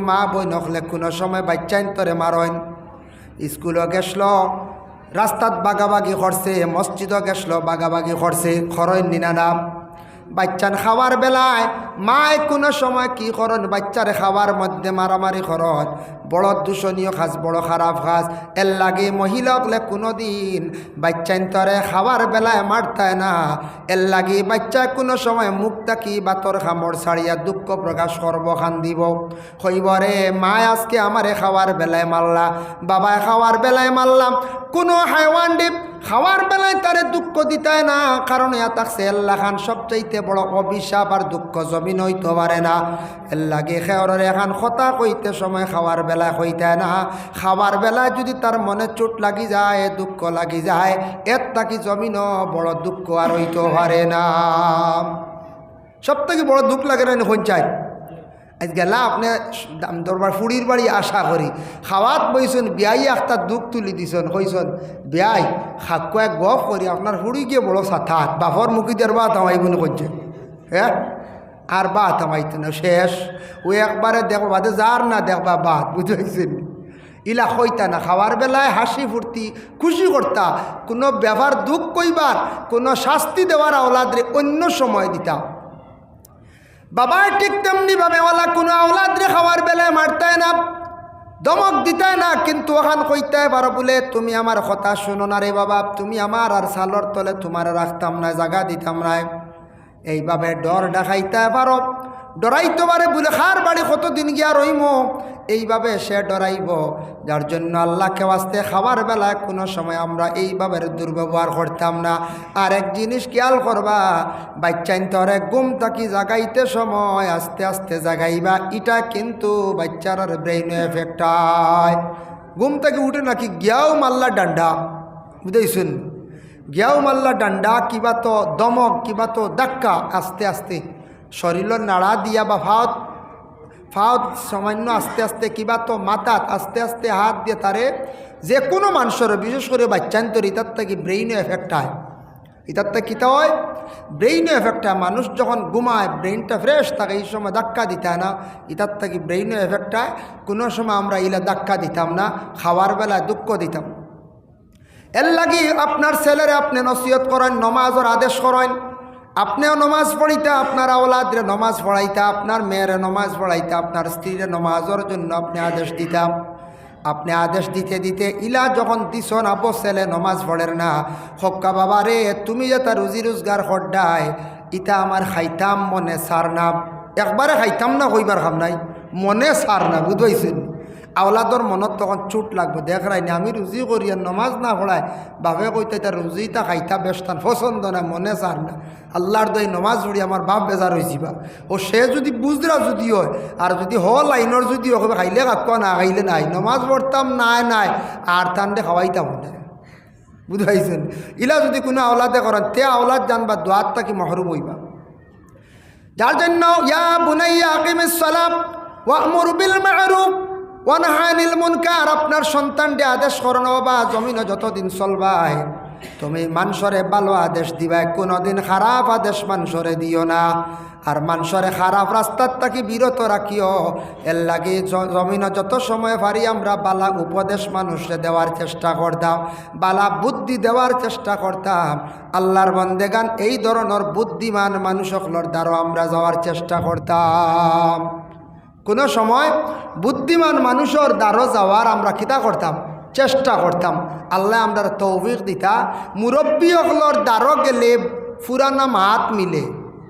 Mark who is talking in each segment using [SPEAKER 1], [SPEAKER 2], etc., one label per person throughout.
[SPEAKER 1] মা বই নখলে কোনো সময় বাচ্চাইন তরে মারইন স্কুলও গেছল রাস্তাত বাগাবাগি করছে মসজিদও গেছল বাগাবাগি করছে খরইন নিনা নাম বাচ্চান খাওয়ার বেলায় মায় কোনো সময় কি করন বাচ্চারে খাওয়ার মধ্যে মারামারি করন বড় দূষণীয় খাস বড় খারাপ খাস এর লাগে মহিলাকলে কোনো দিন বাচ্চান তরে খাওয়ার বেলায় মারতায় না এর লাগে বাচ্চা কোনো সময় মুখ তাকি বাতর খামড় ছাড়িয়া দুঃখ প্রকাশ করব খান দিব হইবরে মায় আজকে আমারে খাওয়ার বেলায় মারলা বাবায় খাওয়ার বেলায় মারলাম কোনো হাইওয়ান ডিপ খাওয়ার বেলায় তারে দুঃখ দিতায় না কারণ ইয়া থাকছে আল্লাহ খান সবচাইতে বড় অভিশাপ আর দুঃখ জমিন হইতে পারে না এর লাগে খেয়রের এখান কথা কইতে সময় খাওয়ার বেলায় হইতায় না খাওয়ার বেলায় যদি তার মনে চোট লাগি যায় দুঃখ লাগি যায় এর তাকি জমিনও বড় দুঃখ আর হইতে পারে না সব থেকে বড় দুঃখ লাগে না হইন চাই আজ গেলা আপনি দরবার ফুড়ির বাড়ি আশা করি খাওয়াত বইছেন বিয়াই একটা দুঃখ তুলি দিছেন কইছেন বিয়াই খাক এক গফ করি আপনার ফুড়ি গিয়ে বড় সাথাত বাফর মুখি দেওয়ার বা থামাইবনি করছে হ্যাঁ আর বা থামাইতে না শেষ ওই একবারে দেখো বাদে যার না দেখবা বাদ বুঝেছেন ইলা হইতা না খাওয়ার বেলায় হাসি ফুর্তি খুশি করতা কোনো ব্যবহার দুঃখ কইবার কোনো শাস্তি দেওয়ার আওলাদরে অন্য সময় দিতা বাবা ঠিক তেমনিভাবে ওলা কোনো আওলাদরে খাওয়ার বেলায় মারতায় না দমক দিতায় না কিন্তু ওখান কইতায় পারো বলে তুমি আমার কথা শোনো না রে বাবা তুমি আমার আর সালর তলে তোমার রাখতাম না জায়গা দিতাম না এইভাবে ডর দেখাইতে পারো ডরাইতে পারে বলে খার বাড়ি কতদিন গিয়া রইম এইভাবে সে ডরাইব যার জন্য আল্লাহকে ওয়াস্তে খাবার বেলায় কোনো সময় আমরা এইভাবে দুর্ব্যবহার করতাম না আর এক জিনিস খেয়াল করবা বাচ্চাইন তরে ঘুম থাকি জাগাইতে সময় আস্তে আস্তে জাগাইবা এটা কিন্তু বাচ্চার ব্রেইন এফেক্ট হয় ঘুম থেকে উঠে নাকি গিয়াও মাল্লা ডান্ডা বুঝেছেন গিয়াও মাল্লা ডান্ডা কিবা তো দমক কিবা তো ধাক্কা আস্তে আস্তে শরীরের নাড়া দিয়া বা ফাওত সামান্য আস্তে আস্তে কিবা তো মাথাত আস্তে আস্তে হাত দিয়ে তারে যে কোনো মানুষের বিশেষ করে বাচ্চান্তর ইতার থেকে ব্রেইনও এফেক্ট হয় ইতার থেকে কীটা হয় ব্রেইনও এফেক্ট হয় মানুষ যখন ঘুমায় ব্রেইনটা ফ্রেশ থাকে এই সময় ধাক্কা দিতে হয় না ইতার থেকে ব্রেইনও এফেক্ট হয় কোনো সময় আমরা ইলা ধাক্কা দিতাম না খাওয়ার বেলায় দুঃখ দিতাম এর লাগি আপনার ছেলেরে আপনি নসিহত করেন নমাজের আদেশ করেন আপনিও নমাজ পড়িতা আপনার আওলাদরে নমাজ পড়াইতা আপনার মেয়েরে নমাজ পড়াইতা আপনার স্ত্রীরে নমাজের জন্য আপনি আদেশ দিতাম আপনি আদেশ দিতে দিতে ইলা যখন দিছন আবো ছেলে নমাজ পড়ের না হক্কা বাবা রে তুমি যে তার রুজি রোজগার করডায় ইটা আমার খাইতাম মনে সার না একবারে খাইতাম না কইবার খাম নাই মনে সার না বুঝাইছেন আওলাদর মনত তখন চোট লাগবে দেখ রাইনি আমি রুজি করি আর নমাজ না পড়ায় বাপে কইতে তার রুজিটা খাইতা বেশতান পছন্দ না মনে চার না আল্লাহর দই নমাজ পড়ি আমার বাপ বেজার হয়েছিবা ও সে যদি বুঝরা যদি হয় আর যদি হ লাইনের যদি হবে খাইলে কাকুয়া না খাইলে নাই নমাজ পড়তাম নাই নাই আর তান্ডে খাওয়াইতাম না বুঝাইছেন ইলা যদি কোনো আওলাদে করেন তে আওলাদ জানবা দোয়াত তাকে মহরুম হইবা যার জন্য ইয়া বুনাইয়া আকিমিস সালাত ওয়া'মুর বিল মা'রুফ ওয়ানহানিল মুনকার আপনার সন্তানকে আদেশ করন বা জমিনে যতদিন চলবাই তুমি মানুষরে ভালো আদেশ দিবাই কোনোদিন খারাপ আদেশ মানুষরে দিও না আর মানুষরে খারাপ রাস্তার থাকি বিরত রাখিও এর লাগে জমিনে যত সময় পারি আমরা বালা উপদেশ মানুষে দেওয়ার চেষ্টা করতাম বালা বুদ্ধি দেওয়ার চেষ্টা করতাম আল্লাহর বান্দেগান এই ধরনের বুদ্ধিমান মানুষগুলোর দ্বারা আমরা যাওয়ার চেষ্টা করতাম কোনো সময় বুদ্ধিমান মানুষের দ্বারা যাওয়ার আমরা কিতা করতাম চেষ্টা করতাম আল্লাহ আমরা তৌফিক দিতা মুরব্বী হকলর দ্বারা গেলে ফুরানা মাত মিলে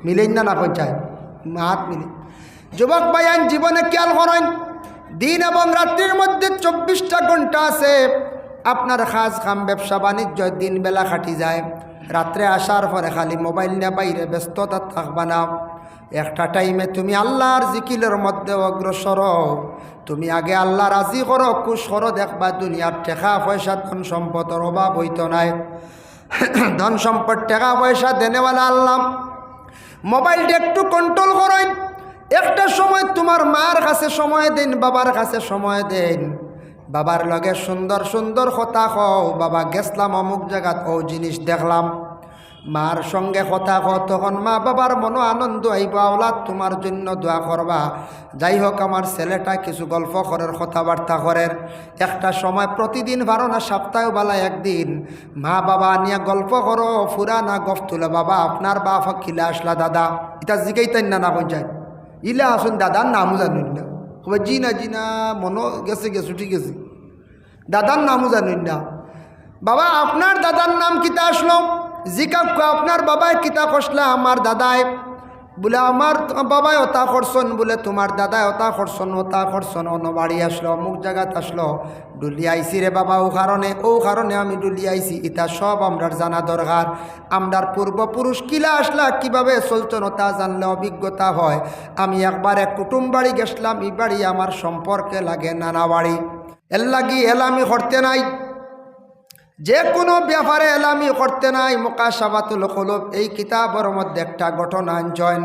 [SPEAKER 1] মিলেন না পঞ্চায়েত মাত মিলে যুবক ভাইয়ান জীবনে খেয়াল করেন দিন এবং রাত্রির মধ্যে 24টা ঘন্টা আছে আপনার খাস খাম ব্যবসা বাণিজ্য দিন বেলা খাটি যায় রাত্রে আসার পরে খালি মোবাইল নিয়ে বাইরে ব্যস্ততা থাকবা না একটা টাইমে তুমি আল্লাহর জিকিরের মধ্যে অগ্রসর তুমি আগে আল্লাহ রাজি করো খুশ করো দেখবা দুনিয়ার টেকা পয়সা ধন সম্পদের অভাব হইতো নাই ধন সম্পদ টাকা পয়সা দেনেওয়ালা আল্লাহ মোবাইলটা একটু কন্ট্রোল করেন একটা সময় তোমার মার কাছে সময় দিন বাবার কাছে সময় দেন বাবার লগে সুন্দর সুন্দর কথা কও বাবা গেছলাম অমুক জায়গাত ও জিনিস দেখলাম মার সঙ্গে কথা কও, তখন মা বাবার মনো আনন্দ আইবা, ওলাদ তোমার জন্য দোয়া করবা। যাই হোক, আমার ছেলেটা কিছু গল্প করার কথাবার্তা করেন। একটা সময় প্রতিদিন পারো না, সপ্তাহে বেলা একদিন মা বাবা নিয়ে গল্প করো, ফুরানা গফ তুলে, বাবা আপনার বাপ কিলা আসলা দাদা, এটা জিগাইতেন না না পঞ্চায়েত ইলা আসুন, দাদার নামও জানুন না, জি না জি না, মনো গেছে গেছো ঠিক আছে, দাদার নামও জানুন না। বাবা আপনার দাদার নাম কিতা আসলো, জিকা আপনার বাবায় কিতা কষলা, আমার দাদায় বলে আমার বাবায় ওতা করছন, বলে তোমার দাদায় ওতা করছন, অন্য বাড়ি আসলো, অমুক জায়গাত আসলো, ডুলি আইসি রে বাবা, ও কারণে আমি ডুলি আইসি, ইতা সব আমরার জানা দরকার। আমরার পূর্বপুরুষ কিলা আসলা, কিভাবে চলছন তা জানলে অভিজ্ঞতা হয়। আমি একবার এক কুটুম বাড়ি গেছিলাম, এই বাড়ি আমার সম্পর্কে লাগে নানা বাড়ি, এর লাগি এলামি করতে নাই, যে কোনো ব্যাপারে এলামি করতে নাই। মুকাশাফাতুল কুলুব এই কিতাবের মধ্যে একটা ঘটনা আনছেন,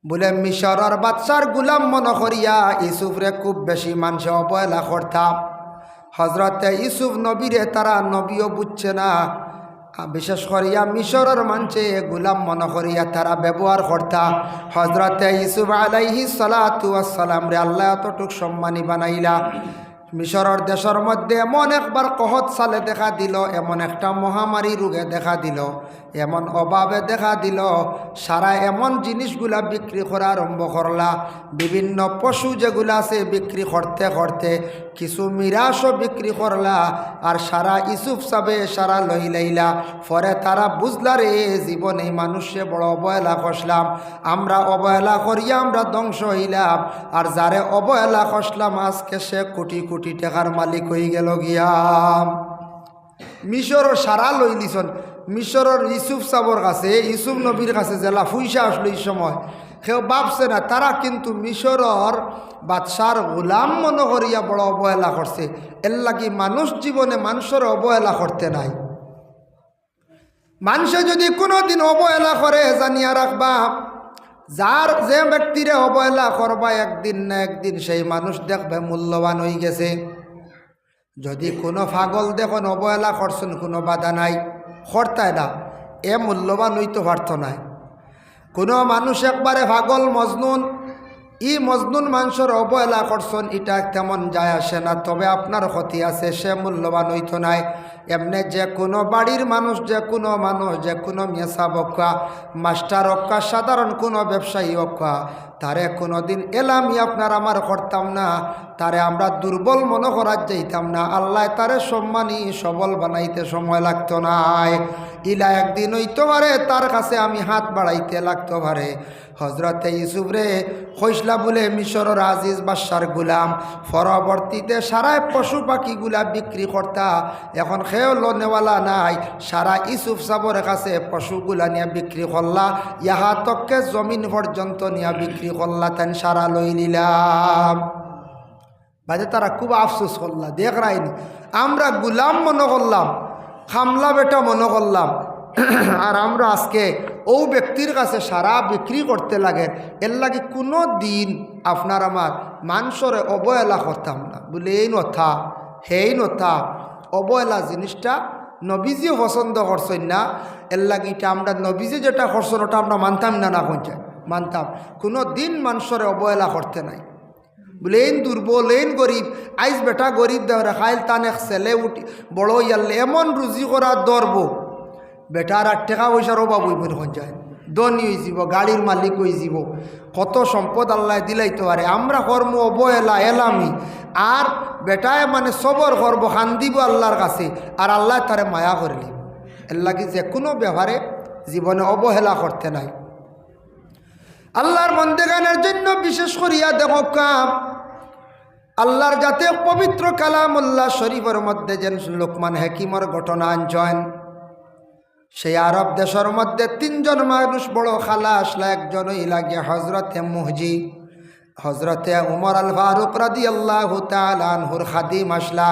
[SPEAKER 1] বলে মিশরের বাদশার গুলাম মনে করিয়া ইউসুফরে খুব বেশি মানুষে অবহেলা করতাম। হজরতে ইউসুফ নবীরে তারা নবীও বুঝছে না, বিশেষ করিয়া মিশরের মানুষে গুলাম মনে করিয়া তারা ব্যবহার করতা। হজরতে ইউসুফ আলাইহিস সালাতু ওয়াস সালাম রে আল্লাহ এতটুক সম্মানী বানাইলা। মিশরের দেশের মধ্যে এমন একবার কহত সালে দেখা দিল, এমন একটা মহামারী রোগে দেখা দিল, এমন অভাবে দেখা দিল, সারা এমন জিনিসগুলা বিক্রি করা আরম্ভ করলা। বিভিন্ন পশু যেগুলা আছে বিক্রি করতে করতে কিছু মিরাশও বিক্রি করলা, আর সারা ইউসুফ সাবে সারা লইলাইলা। পরে তারা বুঝলা রে জীবনে মানুষে বড় অবহেলা করলাম, আমরা অবহেলা করিয়া আমরা ধ্বংস হইলাম, আর যারে অবহেলা করলাম আজকে সে কোটি কোটি টাকার মালিক হয়ে গেল গিয়া। মিশর সারা লই লিছন, মিশরের ইউসুফ সাবর কাছে, ইউসুফ নবীর কাছে জেলা ফুইসা আসলো এই সময়, কেউ ভাবছে না তারা কিন্তু মিশরের বাদশার গোলাম মনে করিয়া বড় অবহেলা করছে। এর লাগি মানুষ জীবনে মানুষের অবহেলা করতে নাই। মানুষে যদি কোনো দিন অবহেলা করে জানিয়া রাখবা, যার যে ব্যক্তিরে অবহেলা করবা একদিন না একদিন সেই মানুষ দেখবে মূল্যবান হয়ে গেছে। যদি কোনো পাগল দেখুন অবহেলা করছেন, কোনো বাধা নাই, করতায় না, এ মূল্যবান হইতে পারত নাই। কোনো মানুষ একবারে পাগল মজনুন, ই মজনুন মানুষের অবহেলা করছেন, এটা তেমন যায় আসে না, তবে আপনার ক্ষতি আছে, সে মূল্যবান হইতো নাই। এমনি যে কোনো বাড়ির মানুষ, যে কোনো মানুষ, যে কোনো মেসা বক্কা, মাস্টার অক্কা, সাধারণ কোনো ব্যবসায়ী অক্কা, তারে কোনো দিন এলামি আপনার আমার করতাম না, তারে আমরা দুর্বল মনে করার যাইতাম না। আল্লাহ তারে সম্মানী সবল বানাইতে সময় লাগতো নাই। ইলা একদিন হইতে পারে তার কাছে আমি হাত বাড়াইতে লাগতো পারে। হজরতে ইউসুফ রে খৈসলা বলে মিশরের আজিজ বাদশার গুলাম, পরবর্তীতে সারায় পশু পাখিগুলা বিক্রি করতা। এখন খেয়েও নেওয়ালা নাই, সারা ইউসুফ সাবরের কাছে পশুগুলা নিয়ে বিক্রি করলা, ইহা তককে জমিন পর্যন্ত নিয়ে বিক্রি করলা, তেন সারা লই নিলাম। বাজে তারা খুব আফসোস করলা, দেখ রাইনি আমরা গুলাম মনে করলাম, খামলা বেটা মনে করলাম, আর আমরা আজকে ও ব্যক্তির কাছে সারা বিক্রি করতে লাগে। এর লাগে কোনো দিন আপনার আমার মানুষরে অবহেলা করতাম না, বলে এই নথা হেই নথা। অবহেলা জিনিসটা নবীজিও পছন্দ করছেন না, এর লাগে এটা আমরা নবীজি যেটা করছেন ওটা আমরা মানতাম না, না কোনটা মানতাম। কোনো দিন মানুষরে অবহেলা করতে নাই, বলে এই দুর্বল এই গরিব, আইস বেটা গরিব দেওয়া খাইল তানে ছেলে উঠি বড় ইয়ালে এমন রুজি করার দরব, বেটার আর টাকা পয়সার অভাব হইব এখন যায়, ধনী হয়ে যাব, গাড়ির মালিক হয়ে যাব, কত সম্পদ আল্লাহ দিলাইতে পারে। আমরা কর্ম অবহেলা এলামি, আর বেটায় মানে সবর করব খান দিব আল্লাহর কাছে, আর আল্লাহ তারে মায়া করলি। এর লাগে যে কোনো ব্যাপারে জীবনে অবহেলা করতে নাই। আল্লাহর বন্দেগানের জন্য বিশেষ করিয়া দেখো কাম আল্লাহর যাতে পবিত্র কালামুল্লাহ শরীফের মধ্যে যেন লোকমান হাকিমর ঘটনা আনছেন। সেই আরব দেশের মধ্যে তিনজন মানুষ বড় খালা আসলা, একজন লাগে হজরতে মুহজি, হজরতে উমর আল ফারুক রাদিয়াল্লাহু তাআলা আনহুর খাদিম আসলা।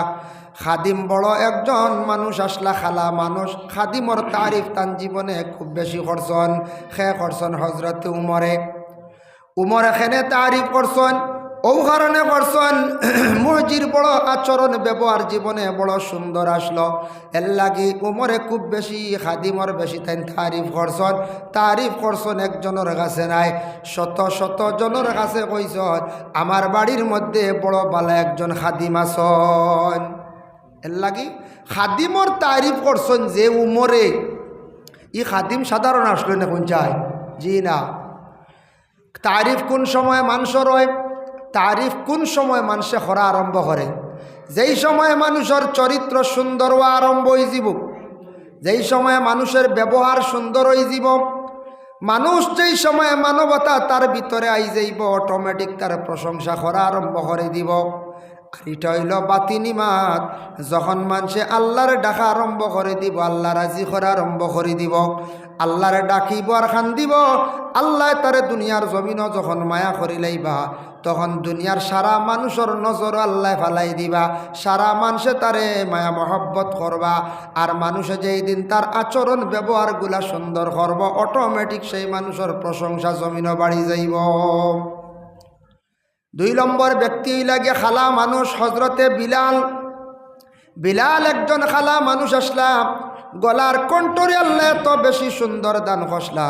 [SPEAKER 1] খাদিম বড় একজন মানুষ আসলা, খালা মানুষ। খাদিমর তারিফ তান জীবনে খুব বেশি করছেন, খে করছেন হজরতে উমরে। উমর এখানে তারিফ করছেন, ও কারণে করছেন মসজিদ বড় আচরণ ব্যবহার জীবনে বড় সুন্দর আসলো। এর লাগি উমরে খুব বেশি খাদিমর বেশি তাই তারিফ করছেন একজনের কাছে নাই, শত শত জনের কাছে কইছেন আমার বাড়ির মধ্যে বড় বালা একজন খাদিম আছেন। এর লাগি খাদিমর তারিফ করছেন যে উমরে। ই খাদিম সাধারণ আসলো না কোন চায়? জি না। তারিফ কোন সময় মানুষের হয়? তারিফ কোন সময় মানুষে করা আরম্ভ করে? যেই সময় মানুষের চরিত্র সুন্দর হওয়া আরম্ভ হয়ে যাব, যেই সময় মানুষের ব্যবহার সুন্দর হয়ে যাব, মানুষ যেই সময় মানবতা তার ভিতরে আই যাইব, অটোমেটিক তার প্রশংসা করা আরম্ভ করে দিব। আর এটা হইল বাতিনি মাত, যখন মানুষে আল্লাহর ডাকা আরম্ভ করে দিব, আল্লাহ রাজি করা আরম্ভ করে দিব, আল্লাহরে ডাকিব আর খান দিব, আল্লাহ তারে দুনিয়ার জমিনও যখন মায়া করি লাইবা, তখন দুনিয়ার সারা মানুষের নজর আল্লাহ ফালাই দিবা, সারা মানুষে তারে মায়া মহব্বত করবা। আর মানুষে যেই দিন তার আচরণ ব্যবহারগুলা সুন্দর করব, অটোমেটিক সেই মানুষের প্রশংসা জমিনও বাড়ি যাইব। 2 নম্বর ব্যক্তি লাগে খালা মানুষ, হজরতে বিলাল। বিলাল একজন খালা মানুষ আসলাম, গলার কণ্ঠরে আল্লাহ এত বেশি সুন্দর দান খসলা।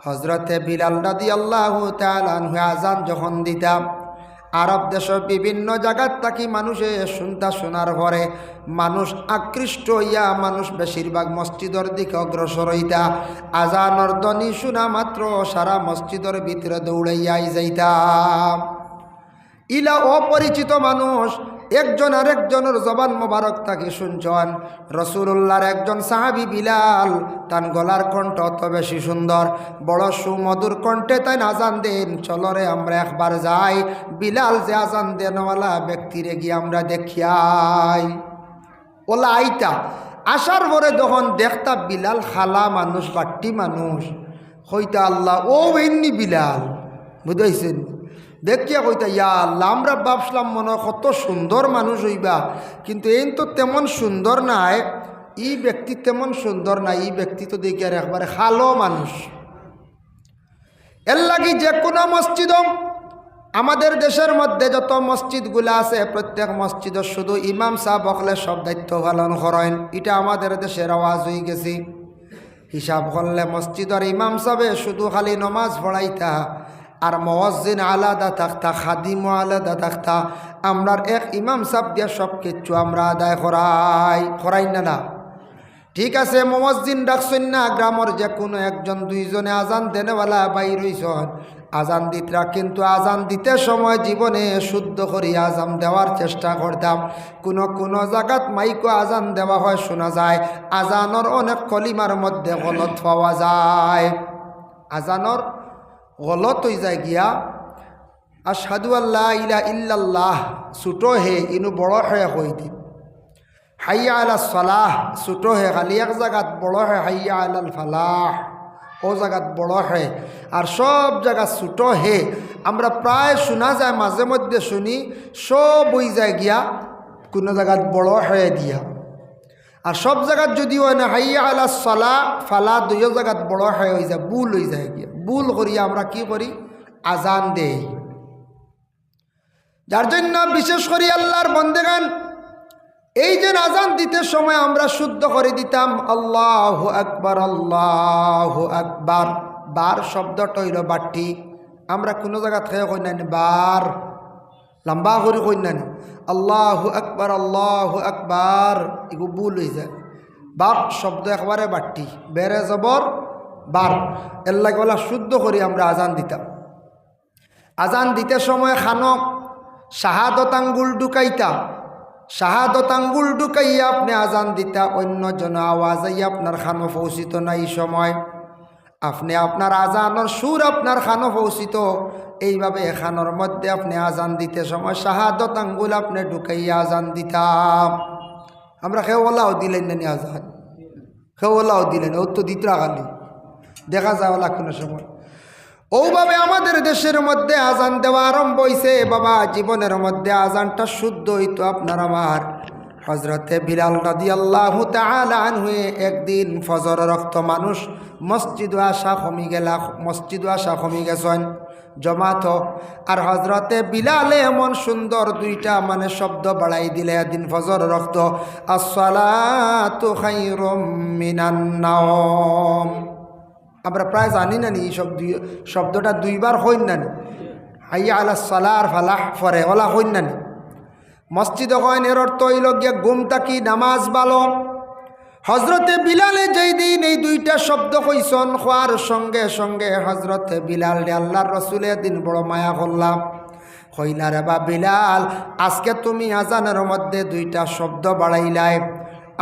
[SPEAKER 1] হজরতে বিলাল রাদিয়াল্লাহু তাআলা আনহু আজান যখন দিতাম, আরব দেশের বিভিন্ন জায়গার থাকি মানুষে শোনার পরে মানুষ আকৃষ্ট হইয়া মানুষ বেশিরভাগ মসজিদের দিকে অগ্রসর হইতা। আজানর ধ্বনি শোনা মাত্র সারা মসজিদের ভিতরে দৌড়াইয়াই যাইতাম। ইলা অপরিচিত মানুষ একজন আরেকজনের জবান মোবারক তাকে শুনছেন। রসুল্লাহর একজন সাহাবী বিলাল, তার গলার কণ্ঠ অত বেশি সুন্দর, বড় সুমধুর কণ্ঠে তাই আজান দেন। চলরে আমরা একবার যাই, বিলাল যে আজান দেনওয়ালা ব্যক্তিরে গিয়ে আমরা দেখিয়াই। ওলা আইতা আসার পরে যখন দেখতা বিলাল খালা মানুষ, বাট্টি মানুষ, হইতা আল্লাহ ও এমনি বিলাল, বুঝাইছেন? দেখিয়া কইতা ইয়া আল্লাহ, আমরা ভাবছিলাম মনে কত সুন্দর মানুষ হইবা, কিন্তু এই তো তেমন সুন্দর নাই, এই ব্যক্তি তেমন সুন্দর নাই, এই ব্যক্তি তো দেখি আর একবারে খালো মানুষ। এর লাগি যে কোনো মসজিদ, আমাদের দেশের মধ্যে যত মসজিদগুলো আছে প্রত্যেক মসজিদের শুধু ইমাম সাহেব হকলে সব দায়িত্ব পালন করেন। এটা আমাদের দেশের আওয়াজ হয়ে গেছে। হিসাব করলে মসজিদের ইমাম সাহেব শুধু খালি নমাজ পড়াইতা, আর মুয়াজ্জিন আলাদা থাকতা, খাদিমও আলাদা থাকতা। আমরার এক ইমাম সাহেব দিয়া সব কিছু আমরা আদায় করাই না। ঠিক আছে, মুয়াজ্জিন ডাকছেন না, গ্রামের যে কোনো একজন দুইজনে আজান দেনেওয়ালা বাইর হইছেন, আজান দিতরা, কিন্তু আজান দিতে সময় জীবনে শুদ্ধ করি আজান দেওয়ার চেষ্টা করতাম। কোনো জায়গাত মাইকো আজান দেওয়া হয়, শোনা যায় আজানর অনেক কলিমার মধ্যে গলত পাওয়া যায়। আজানর গলত হয়ে যায় গিয়া আশহাদু আল্লা ইলাহা ইল্লাল্লাহ ছুটো হে ইনু বড় হে হই দিন, হাইয়া আলাস সালাহ ছুটো হে খালি এক জায়গাত বড় হে হাইয়া আলাল ফালাহ, ও জায়গাত বড় হে, আর সব জায়গা ছুটো হে। আমরা প্রায় শোনা যায়, মাঝে মধ্যে শুনি সব ওই যায় গিয়া কোনো জায়গাত বড় হে দিয়া, আর সব জায়গাত যদি হয় না হাইয়া আলাস সালাহ ফালা, 2 জায়গাত বড় হে হয়ে যায়, ভুল হয়ে যায় গিয়া। ভুল করিয়া আমরা কি করি? আজান দেই। যার জন্য বিশেষ করে আল্লাহর বন্দেগান এই যে আজান দিতে সময় আমরা শুদ্ধ করে দিতাম আল্লাহু আকবার, আল্লাহু আকবার। বার শব্দটা হইল বাটি। আমরা কোনো জায়গা থেকে কই না বার, লম্বা করে কই না আল্লাহু আকবার, আল্লাহু আকবার, এগু ভুল হয়ে যায়। বার শব্দ একবারে বাটি, বেড়ে জবর বার, এর লাগে বলা শুদ্ধ করে আমরা আজান দিতাম। আজান দিতে সময় খানো শাহাদত আঙ্গুল ঢুকাইতা, শাহাদত আঙ্গুল ঢুকাইয়া আপনি আজান দিতা, অন্যজন আওয়াজ আইয়া আপনার খানো পৌঁছিত না। এই সময় আপনি আপনার আজানোর সুর আপনার খানো পৌঁছিত। এইভাবে খানোর মধ্যে আপনি আজান দিতে সময় শাহাদত আঙ্গুল আপনি ঢুকাইয়া আজান দিতাম। আমরা খেওয়ালাও দিলেন না আজান, খেওয়ালাও দিলেন, ও তো দিতরা খালি দেখা যায় ওলা কোনো সময়। ওভাবে আমাদের দেশের মধ্যে আজান দেওয়া আরম্ভ হয়েছে। বাবা, জীবনের মধ্যে আজানটা শুদ্ধ হইতো আপনার আমার। হজরতে বিলাল রাদিয়াল্লাহু তাআলা আনহু একদিন ফজর রক্ত মানুষ মসজিদে আসা কমি গেছেন। জমাত। আর হজরতে বিলালে এমন সুন্দর দুইটা মানে শব্দ বাড়াই দিলে এদিন ফজর রক্ত, আসসালাতু খায়রুম মিনান নাওম। আমরা প্রায় জানি না নি এই শব্দটা দুইবার হইন না নি, হাইয়া আলাস সালার ফালাহ ফরে ওলা হইন না নি। মসজিদ হয় এর অর্থ হইল গিয়া ঘুম থাকি নামাজ ভালো। হজরতে বিলালে যেই দিন এই দুইটা শব্দ কইসন, খোয়ার সঙ্গে সঙ্গে হজরতে বিলাল রে আল্লাহর রসুলের দিন বড় মায়া করলাম। কইলা রে বা বিলাল, আজকে তুমি আজানের মধ্যে দুইটা শব্দ বাড়াইলাই,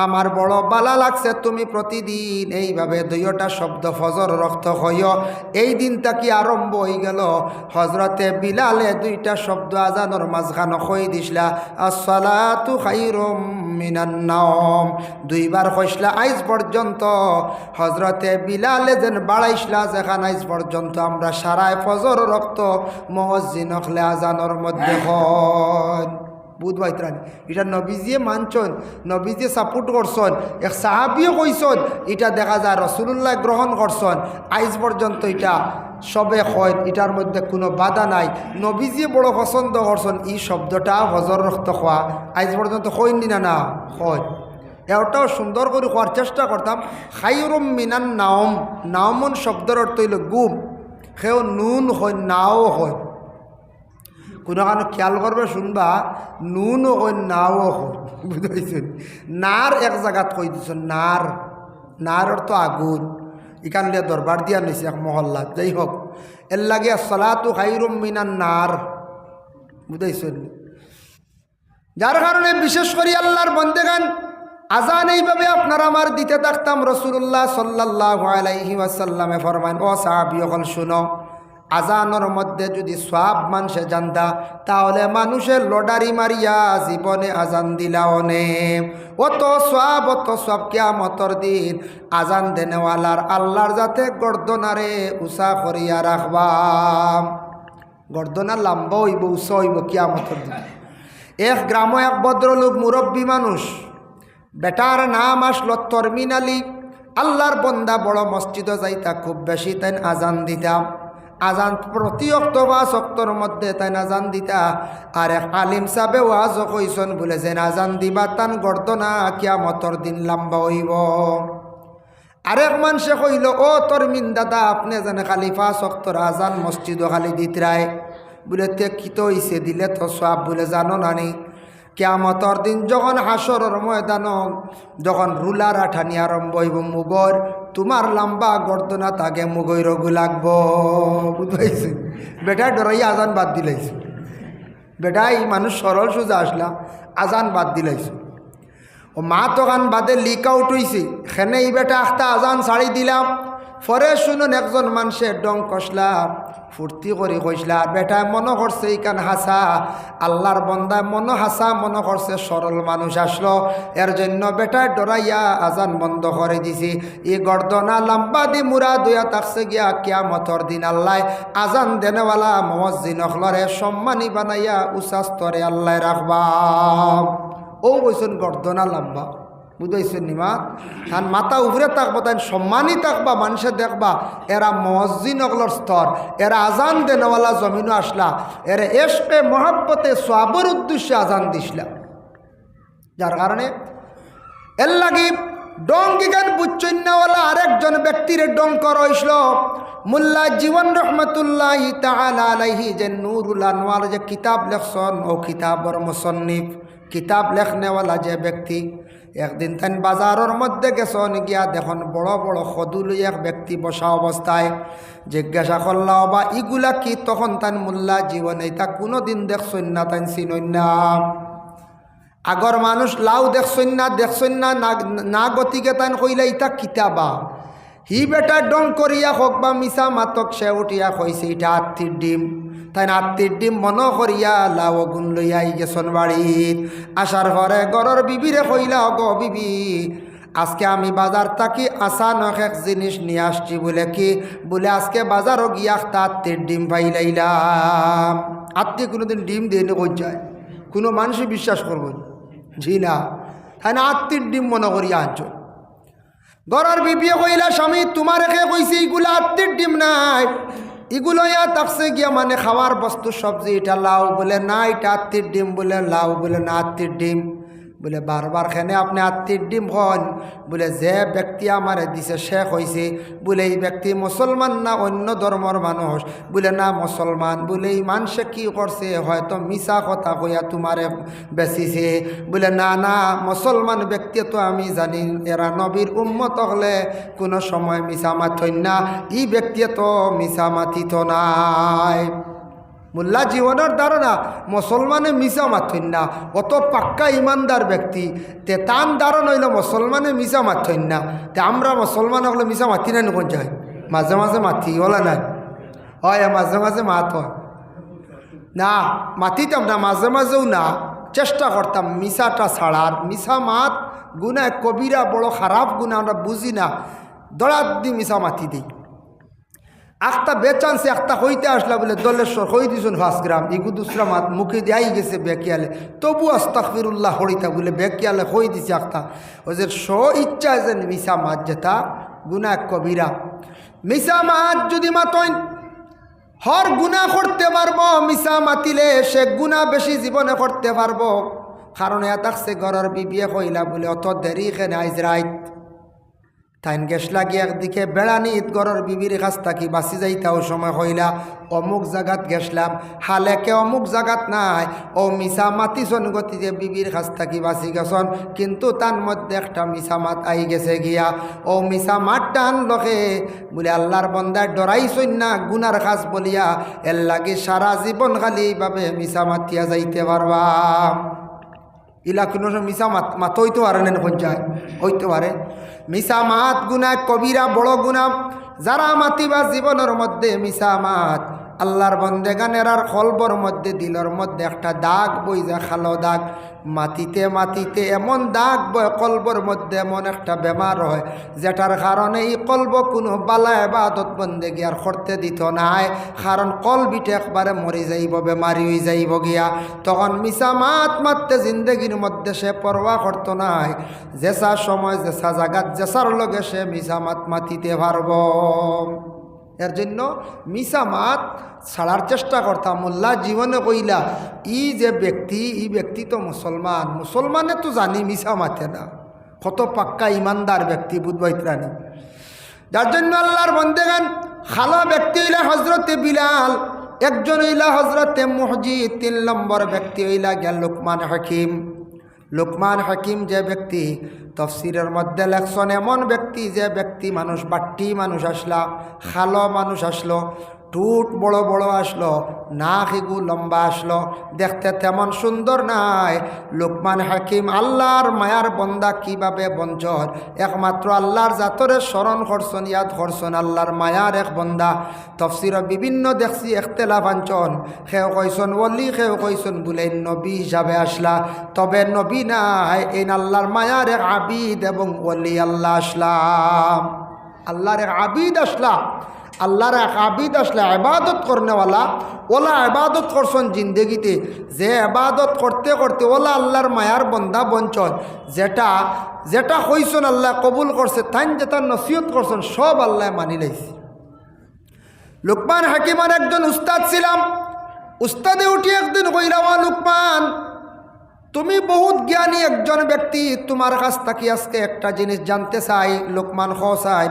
[SPEAKER 1] আমার বড় বালা লাগছে। তুমি প্রতিদিন এইভাবে দুইটা শব্দ ফজর রক্ত হইও। এই দিনটা কি আরম্ভ হয়ে গেল। হজরতে বিলালে দুইটা শব্দ আজানোর মাঝখান হই দিসলা, আসসালাতু খায়রুম মিনান নাওম, দুইবার কইসলা। আইজ পর্যন্ত হজরতে বিলালে যেন বাড়াইসলা, যেখান আইজ পর্যন্ত আমরা সারায় ফজর রক্ত মুয়াজ্জিন হলে আজানোর মধ্যে হয়। বুধ বাইত্রানি এটা নবীজিয়ে মানছন, নবীজিয়ে সাপোর্ট করছন, এক সাহাবিও কইসন, এটা দেখা যায় রসুল্লাহ গ্রহণ করছন। আইজ পর্যন্ত এটা সবে হয়, এটার মধ্যে কোনো বাধা নাই। নবীজিয়ে বড় পছন্দ করছন এই শব্দটা হজর রক্ত খোয়া। আইজ পর্যন্ত হইনি না হয়। এটাও সুন্দর করে হওয়ার চেষ্টা করতাম। খায়রুম মিনান নাওম, নাওমন শব্দের অর্থ হইল গুম, সেও নুন হয় নাও হয়। কোনো কারণে খেয়াল করবে শুনবা, নুনও হয় নাও হয়, বুঝতে নার এক জায়গাত কই দিছ, নার, নার অর্থ আগুন। ইকান লিয়া দরবার দিয়া নিছে এক মহল্লাত। যাই হোক, এর লাগে আসসালাতু খায়রুম মিনান নার, বুঝাইছেন। যার কারণে বিশেষ করে আল্লাহর বন্দেগান আজান এইভাবে আপনারা আমার দিতে থাকতাম। রাসূলুল্লাহ সাল্লাল্লাহু আলাইহি ওয়াসাল্লামে ফরমান, ও সাহাবী হল শুনো, আজানোর মধ্যে যদি সওয়াব মানুষে জানতা, তাহলে মানুষের লটারি মারিয়া জীবনে আজান দিলাও নে। অত সওয়াব কিয়ামতের দিন আজান দেনেওয়ালার আল্লাহর যাতে গর্দনারে উষা করিয়া রাখবাম। গর্দনা লম্বা হইব, উষা হইব কিয়ামতের দিন। এক গ্রামে এক ভদ্রলোক মুরব্বী মানুষ, বেটার নাম আসলো তরমিন আলী। আল্লাহর বন্দা, বড় মসজিদে যাইতা খুব বেশি, তাই আজান দিতাম। আজান প্রতি অক্ত 5 অক্তর মধ্যে তাই আজান দিতা। আর এক আলিম সাহেবে ওয়াজ কইসন, বলেছেন আজান দিবা তান গর্দনা কিয়ামতের দিন লম্বা হইব। আরেক মানুষে কইল, ও তরমিন দাদা, আপনি জানে খালি 5 অক্তর আজান মসজিদ খালি দিতরায়, বলে তে কিতো হইছে, দিলে তো সওয়াব, বলে জানো নানি কিয়ামতের দিন যখন হাসরের ময়দান যখন রুলার আঠানি আরম্ভ হইব মুগর, তোমার লম্বা গর্দনা তাকে মুগই রগু লাগবো, বুঝাইছে। বেটা ডরাই আজান বাদ দিলাইছে। বেটা এই মানুষ সরল সোজা আসলা, আজান বাদ দিলাইছে। ও মা তখন বাদে লিক আউট হইছে, সেনে এই বেটা আখতা আজান ছাড়ি দিলাম। পরে শুনুন একজন মানুষের ডং কষলা, ফুর্তি করে কইসলা, আর বেটায় মনে করছে ইকান হাসা, আল্লাহর বন্দায় মনে হাসা মনে করছে সরল মানুষ আসলো, এর জন্য বেটায় ডরাইয়া আজান বন্ধ করে দিছি। ই গর্দনা লম্বা দি মুরা দুয়া থাকছে গিয়া কিয়ামতের দিন আল্লাহ আজান দেনেওয়ালা মুয়াজ্জিন হলরে সম্মানী বানাইয়া উঁচা স্তরে আল্লাহ রাখবা। ও কইছেন গর্দনা লম্বা, বুঝাইছেন নিমা, তান মাথা উপরে থাকবো, তাই সম্মানই থাকবা, মানুষে দেখবা এরা মুয়াজ্জিন হলর স্তর, এরা আজান দেনেওয়ালা জমিনও আসলা, এরা এশকে মহাব্বতে সওয়াবের উদ্দেশ্যে আজান দিসলা। যার কারণে এর লাগি ডং গিগান বুচ্চন্যাওয়ালা আরেকজন ব্যক্তির ডং করইছিল। মোল্লা জীবন রহমতুল্লাহি তাআলা আলাইহি যে নূরুল আনওয়ার যে কিতাব লেখছেন, ও কিতাবর মুসন্নিফ, কিতাব লেখনেওয়ালা যে ব্যক্তি, একদিন তাই বাজারের মধ্যে গেছেন, গিয়া দেখুন বড় বড় সদুল এক ব্যক্তি বসা অবস্থায়। জিজ্ঞাসা করলাম, বা ইগুলা কি? তখন তাই মোল্লা জীবন এটা কোনোদিন দেখছেন না, তাই চিনই না। আগর মানুষ লাউ দেখছেন না না গতিকে তাই কইলা ইটা কিতাবা। হি বেটা ডং করিয়া হোক বা মিছা মাতক সে উঠিয়া কইছে এটা আত্মীর ডিম। তাই আত্মীর ডিম মনে করিয়া লাউ গুণ লইয়া গেছন বাড়িত। আসার পরে গরর বিবিরে কইলা, গো বিবি, আজকে আমি বাজার থাকি আচানক এক জিনিস নিয়ে আসছি। বলে কি? বলে আজকে বাজারও গিয়া আত্মীর ডিম পাইলাইলাম। আত্মীয় কোনোদিন ডিম দিয়ে কই যায়? কোনো মানুষই বিশ্বাস করবেন জি না। তাই না আত্মীর ডিম মনে করিয়া আনছ। গরর বিবিয়ে কইলা, স্বামী তোমার একে কইছি এইগুলা আত্মীর ডিম নাই, এগুলো ইয়া থাকছে গিয়া মানে খাওয়ার বস্তু সবজি, এটা লাউ বলে না, এটা আত্মীর ডিম বলে লাউ বলে না আত্মীর ডিম বলে। বারবার খেনে আপনি আত্মীর ডিম হন বলে, যে ব্যক্তি আমারে দিছে সে হয়েছে বলে এই ব্যক্তি মুসলমান না অন্য ধর্মর মানুষ বলে, না মুসলমান বলে। এই মানুষে কি করছে, হয়তো মিছা কথা কইয়া তোমারে বেচিছে বলে, না না মুসলমান ব্যক্তি তো আমি জানি এরা নবীর উম্মত হলে কোনো সময় মিছা মাথইন না, এই ব্যক্তি তো মিছা মাথিত নাই। মোল্লা জীবনের ধারণা মুসলমানে মিছা মাথইন না, অত পাক্কা ইমানদার ব্যক্তি তে তান ধারণ হইল মুসলমানে মিছা মাথইন না। তে আমরা মুসলমান হলে মিছা মাথি না কোন যায়, মাঝে মাঝে মাথি ওলা নাই হয়, মাঝে মাঝে মাত হয় না, মাতিতাম না মাঝে মাঝেও না, চেষ্টা করতাম মিশাটা ছাড়ার। মিশা মাত গুণা কবিরা বড় খারাপ গুণা, আমরা বুঝি না, দড়াত দি মিশা মাতি দিই। একটা বেচান্সে একটা হইতে আসলা বলে দলেশ্বর হই দিছুন 5 গ্রাম, ইগু দুসরা মাত মুখে দিয়াই গেছে বেকিয়ালে, তবু আস্তাগফিরুল্লাহ হরিতা বলে বেকিয়ালে হই দিছে একটা। ওই যে ইচ্ছা যে মিশা মাত যেটা গুণা কবিরা। মিশা মাত যদি মাতইন হর গুণা করতে পারবো, মিশা মাতিলে সে গুণা বেশি জীবনে করতে পারবো। কারণ এ থাকছে ঘরের বিবিয়ে কইলা বলে অত দেরি কেন আইজ রাইত তাইন গেছ লাগি একদিকে বেড়ানিত ঘরের বিবির কাছ থাকি বাঁচি যাইতাও সময় হইলা অমুক জায়গাত গেছলাম, হালেকে অমুক জায়গাত নাই, ও মিশা মাতিছন গতিতে বিবির কাছ থাকি বাঁচি গেছন, কিন্তু তার মধ্যে একটা মিশা মাত আই গেছে গিয়া। ও মিশা মাতটা আনলকে বলে আল্লাহর বন্দায় ডরাইছই না গুনার কাজ বলিয়া, এর লাগি সারা জীবন খালি এইভাবে মিশা মাতিয়া যাইতে পারবা। ইলা কোনো মিশা মাত হইতে পারে না, যায় হইতে পারে। মিশা মাত গুণা কবিরা বড় গুণা, যারা মাতিবা জীবনের মধ্যে মিশা মাত আল্লাহর বন্দেগানের আর কলবর মধ্যে দিলর মধ্যে একটা দাগ বই যায়, খালো দাগ। মাতিতে মাতিতে এমন দাগ বয় কলবর মধ্যে, এমন একটা বেমার হয় যেটার কারণে এই কলব কোনো বালা ইবাদত বন্দেগি আর করতে দিত নাই, কারণ কলবিটা একবারে মরে যাইব, বেমারি হয়ে যাইব গিয়া। তখন মিশা মাত মারতে জিন্দগির মধ্যে সে পরোয়া করতো নাই, যেসা সময় যেসা জাগাত যেসার লগে সে মিশা মাত মাতিতে পারব। এর জন্য মিশা মাত ছাড়ার চেষ্টা করতাম। মোল্লা জীবনে কইলা ই যে ব্যক্তি, এই ব্যক্তি তো মুসলমান, মুসলমানে তো জানি মিশা মাতে না, কত পাক্কা ইমানদার ব্যক্তি বুধবাইত্রানি। যার জন্য আল্লাহর বন্দেগান খালা ব্যক্তি হইলা হজরতে বিলাল, একজন হইলা হজরতে মুহজিদ, 3 নম্বর ব্যক্তি হইলা গেল লোকমান হাকিম। লোকমান হাকিম যে ব্যক্তি তফসিরের মধ্যে লেখছেন, এমন ব্যক্তি যে ব্যক্তি মানুষ বাট্টি মানুষ আসলা, খালো মানুষ আসলো, টুট বড় বড় আসলো, নাক এগু লম্বা আসলো, দেখতে তেমন সুন্দর নাই। লোকমান হাকিম আল্লাহর মায়ার বন্দা কিভাবে বঞ্চন, একমাত্র আল্লাহর জাতরে স্মরণ করছেন, ইয়াদ করছেন, আল্লাহর মায়ার এক বন্দা। তফসির বিভিন্ন দেখছি এখতেলাফ আঞ্চন, সেও কইসন ওলি, সেও কইসন বলে নবী হিসাবে আসলা, তবে নবী নাই, এই আল্লাহর মায়ার এক আবিদ এবং ওলি আল্লাহ আসলাম, আল্লাহর এক আবিদ আসলা, আল্লাহর এক আবিদ আসলে ইবাদত করনেওয়ালা। ওলা ইবাদত করছেন জিন্দগিতে, যে ইবাদত করতে করতে ওলা আল্লাহর মায়ার বন্দা বঞ্চন, যেটা যেটা হইছেন আল্লাহ কবুল করছে, তাই যেটা নসিহত করছেন সব আল্লাহ মানি লাইছে। লোকমান হাকিমার একজন উস্তাদ ছিলাম, উস্তাদে উঠি একদিন কইলা, ওয়া লোকমান তুমি বহুত জ্ঞানী একজন ব্যক্তি, তোমার কাছ থেকে আজকে একটা জিনিস জানতে চাই। লোকমান চাই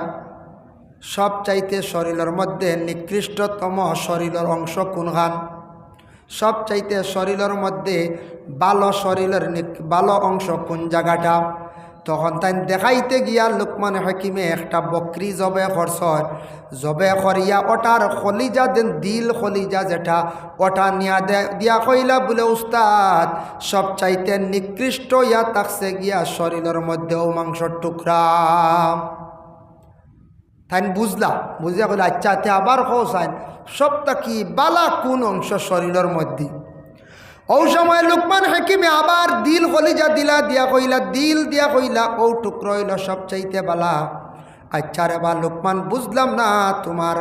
[SPEAKER 1] সব চাইতে শরীরের মধ্যে নিকৃষ্টতম শরীরের অংশ কোনখান, সব চাইতে শরীরের মধ্যে ভালো শরীরের ভালো অংশ কোন জায়গাটা। তখন তাই দেখাইতে গিয়া লোকমান হাকিমে একটা বকরি জবে করছর, জবে করিয়া ওটার খলিজা দেন, দিল খলিজা যেটা, ওটা নিয়া দিয়া কইলা বলে উস্তাদ সব চাইতে নিকৃষ্ট ইয়া থাকছে গিয়া শরীরের মধ্যেও মাংসর টুকরা। তাই বুঝলা, বুঝিয়া কইলা আচ্ছা তে আবার খোসাইন সবটা কি বালা কোন অংশ শরীরের মধ্যে। ও সময় লোকমান হাকিমে আবার দিল কলিজা দিলা দিয়া কইলা, দিল দিয়া কইলা ও টুকরো হইল সবচাইতে বালা। আচ্ছা রে বা লোকমান বুঝলাম না, তোমার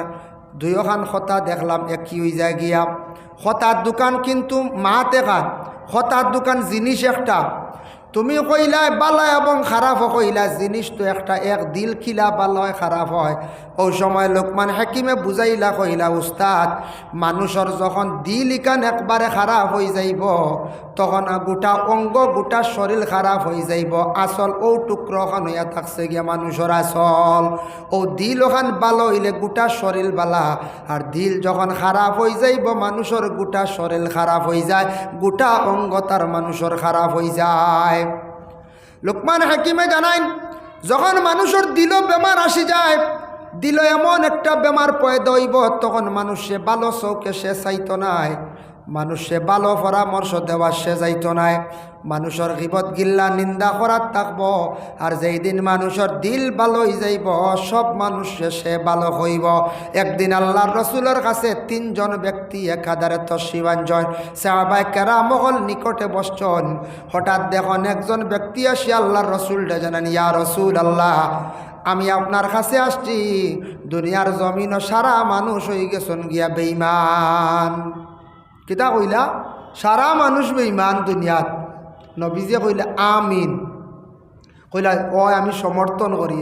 [SPEAKER 1] দুইখান খতা দেখলাম একই হয়ে যায় গিয়া। খতার দোকান কিন্তু মাতে খান, খতার দোকান জিনিস একটা, তুমি কইলাই বালা এবং খারাপ কইলা, জিনিস তো একটা, এক দিল খিলা ভালো হয় খারাপ হয়। ওই সময় লোকমান হাকিমে বুঝাইলা কইলা, উস্তাদ মানুষের যখন দিল ইকান একবারে খারাপ হয়ে যাইব তখন গোটা অঙ্গ গোটা শরীর খারাপ হয়ে যাইব। আসল ও টুকরো ওখান হইয়া থাকছে গিয়া মানুষের আসল। ও দিল ওখান ভালো হইলে গোটা শরীর বালা, আর দিল যখন খারাপ হয়ে যাইব মানুষের গোটা শরীর খারাপ হয়ে যায়, গোটা অঙ্গ তার মানুষের খারাপ হয়ে যায়। লোকমান হাকিমে জানাইন, যখন মানুষের দিল বেমার আসি যায়, দিল এমন একটা বেমার পয়দা হইব, তখন মানুষে ভালো চৌকে সে চাইতো নাই, মানুষে ভালো পরামর্শ দেওয়া সে যাইতো নাই, মানুষের গিবত গিল্লা নিন্দা করার থাকব। আর যেই দিন মানুষের দিল ভালো হয়ে যাইব সব মানুষে সে ভালো হইব। একদিন আল্লাহর রসুলের কাছে 3 জন ব্যক্তি একাধারে তশরিফানজন সাহাবায়ে কেরাম মহল নিকটে বসছেন। হঠাৎ দেখুন একজন ব্যক্তি আসি আল্লাহর রসুলটা জানান, ইয়া রসুল আল্লাহ, আমি আপনার কাছে আসছি, দুনিয়ার জমিন সারা মানুষ হয়ে গেছেন গিয়া বেঈমান। কিতা কইলা? সারা মানুষ বেঈমান দুনিয়াত। নবীজি কইলা আমিন, কইলা ও আমি সমর্থন করি।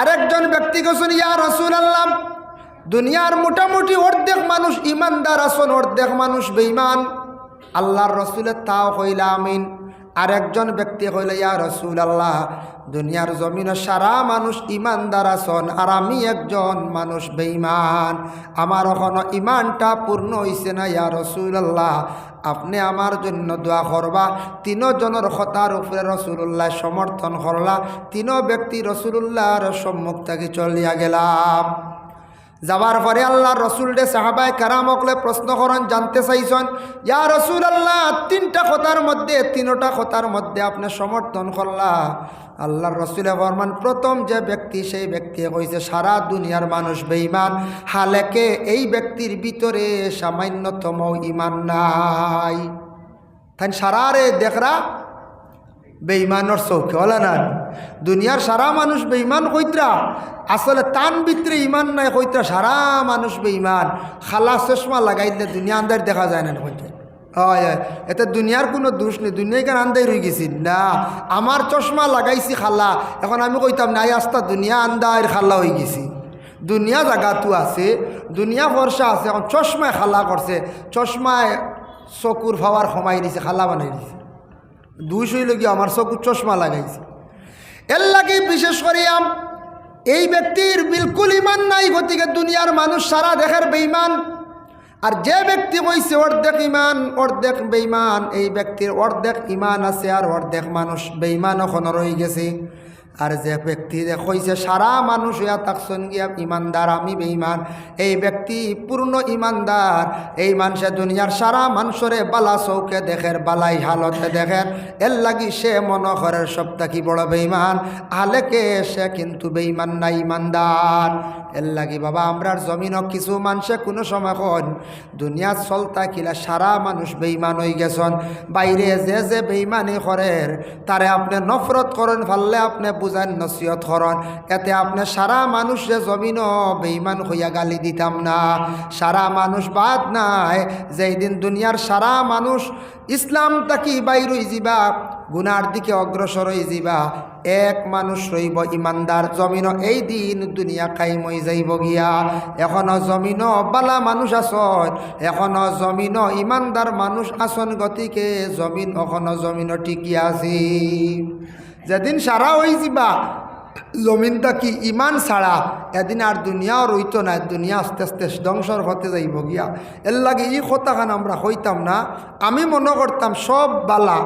[SPEAKER 1] আরেকজন ব্যক্তি গেছেন, ইয়া রাসূলুল্লাহ, দুনিয়ার মোটামুটি অর্ধেক মানুষ ইমানদার আছেন, অর্ধেক মানুষ বেঈমান। আল্লাহর রসুলের তাও কইলা আমিন। আরেকজন ব্যক্তি কইলা, ইয়া রাসূলুল্লাহ, দুনিয়ার জমিনে সারা মানুষ ইমানদার আছেন আর আমি একজন মানুষ বেঈমান, আমার এখনো ইমানটা পূর্ণ হইছে না। ইয়া রাসূলুল্লাহ, আপনি আমার জন্য দোয়া করবা। 3 জনের কথার উপরে রাসূলুল্লাহ সমর্থন করলা। 3 ব্যক্তি রাসূলুল্লাহর সম্মুখ থেকে চলিয়া গেলাম। যাবার পরে আল্লাহর রসুলরে সাহাবায়ে কেরামকলে প্রশ্ন করেন, জানতে চাইছেন, ইয়া রাসূলুল্লাহ, 3টা কথার মধ্যে 3টা কথার মধ্যে আপনি সমর্থন করলা। আল্লাহর রসুলে ফরমান, প্রথম যে ব্যক্তি সেই ব্যক্তি কইছে সারা দুনিয়ার মানুষ বেঈমান, হালেকে এই ব্যক্তির ভিতরে সামান্যতম ঈমান নাই। তাই সারারে দেখরা বেঈমানের চৌকে হলা না, দুনিয়ার সারা মানুষ বেঈমান কইতরা, আসলে তান ভিতরে ইমান নাই কইতরা সারা মানুষ বেঈমান। খালা চশমা লাগাইলে দুনিয়া আন্দার দেখা যায় না কইতে। হয় এতে দুনিয়ার কোনো দোষ নেই, দুনিয়ায় কেন আন্দাই রয়ে গেছি না, আমার চশমা লাগাইছি খালা, এখন আমি কইতাম না আস্তা দুনিয়া আন্দার খালা হয়ে গেছি। দুনিয়া জায়গাতো আছে, দুনিয়া ফর্সা আছে, এখন চশমায় খালা করছে, চশমায় চকুর ফাওয়ার কমাই দিছে, খালা বানাই দিছে। 200 লগিয়ে আমার চকুর চশমা লাগাইছে। এর লাগে বিশেষ করে এই ব্যক্তির বিলকুল ইমান নাই, গতিকে দুনিয়ার মানুষ সারা দেখার বেঈমান। আর যে ব্যক্তি কইছে অর্ধেক ইমান অর্ধেক বেঈমান, এই ব্যক্তির অর্ধেক ইমান আছে আর অর্ধেক মানুষ বেঈমান ওখানে রয়ে গেছে। আর যে ব্যক্তি কইছে সারা মানুষ হইয়া থাকছেন গিয়া ইমানদার, আমি বেঈমান, এই ব্যক্তি পূর্ণ ইমানদার। এই মানুষে দুনিয়ার সারা মানুষরে বালা চৌকে দেখের, বালাই হালতে দেখের, এর লাগি সে মনে করে সবটা কি বড় বেঈমান, আলেকে সে কিন্তু বেঈমান না, ইমানদার। এর লাগি বাবা আমরার জমিনও কিছু মানুষে কোনো সময় কন দুনিয়া চলতা কিলা সারা মানুষ বেঈমান হয়ে গেছেন। বাইরে যে যে বেঈমানি করেন তারে আপনি নফরত করেন, ফাললে আপনি বুঝান, নসিহত করেন, এতে আপনি সারা মানুষে জমিনও বেঈমান হইয়া গালি দিতাম না। সারা মানুষ বাদ নাই, যেই দিন দুনিয়ার সারা মানুষ ইসলাম তাকি বাইর হয়ে যাবা, গুনার দিকে অগ্রসর হয়ে যাবা, এক মানুষ রইব ইমানদার, জমিনও এই দিন দুনিয়া কায়েম হয়ে যাইব গিয়া। এখনো জমিনও বালা মানুষ আসন, এখনো জমিনও ইমানদার মানুষ আসন, গতিকে জমিন এখনো জমিনও টিকিয়া আছি। যেদিন সারা হয়ে যাবা জমিনটা কি ইমান ছাড়া, এদিন আর দুনিয়াও রইতো না, দুনিয়া আস্তে আস্তে ধ্বংসর হতে যাইব গিয়া। এর লাগে এই কথাখান আমরা হইতাম না। আমি মনে করতাম সব বালা,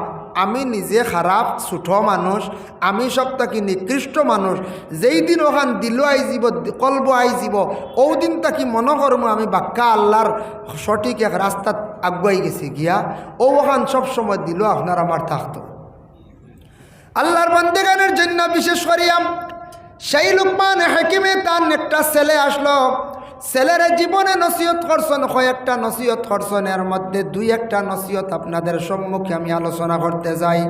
[SPEAKER 1] আমি নিজে খারাপ ছোট মানুষ, আমি সবটাকি নিকৃষ্ট মানুষ। যেই দিন ওখান দিল আই যাব, কলব আই যাব, ও দিন তাকি মনে করবো আমি বাক্কা আল্লাহর সঠিক এক রাস্তাত আগুয়াই গেছি গিয়া, ও ওখান সবসময় দিল আপনার আমার থাকতো। আল্লাহর বান্দেগানের জন্য বিশেষ করিয়াম সেই লুকমান হাকিমে তার একটা ছেলে আসলো, ছেলের জীবনে নসিহত করছেন, কয়েকটা নসিহত করছেন, এর মধ্যে 2-1টা নসিহত আপনাদের সম্মুখে আমি আলোচনা করতে যাই।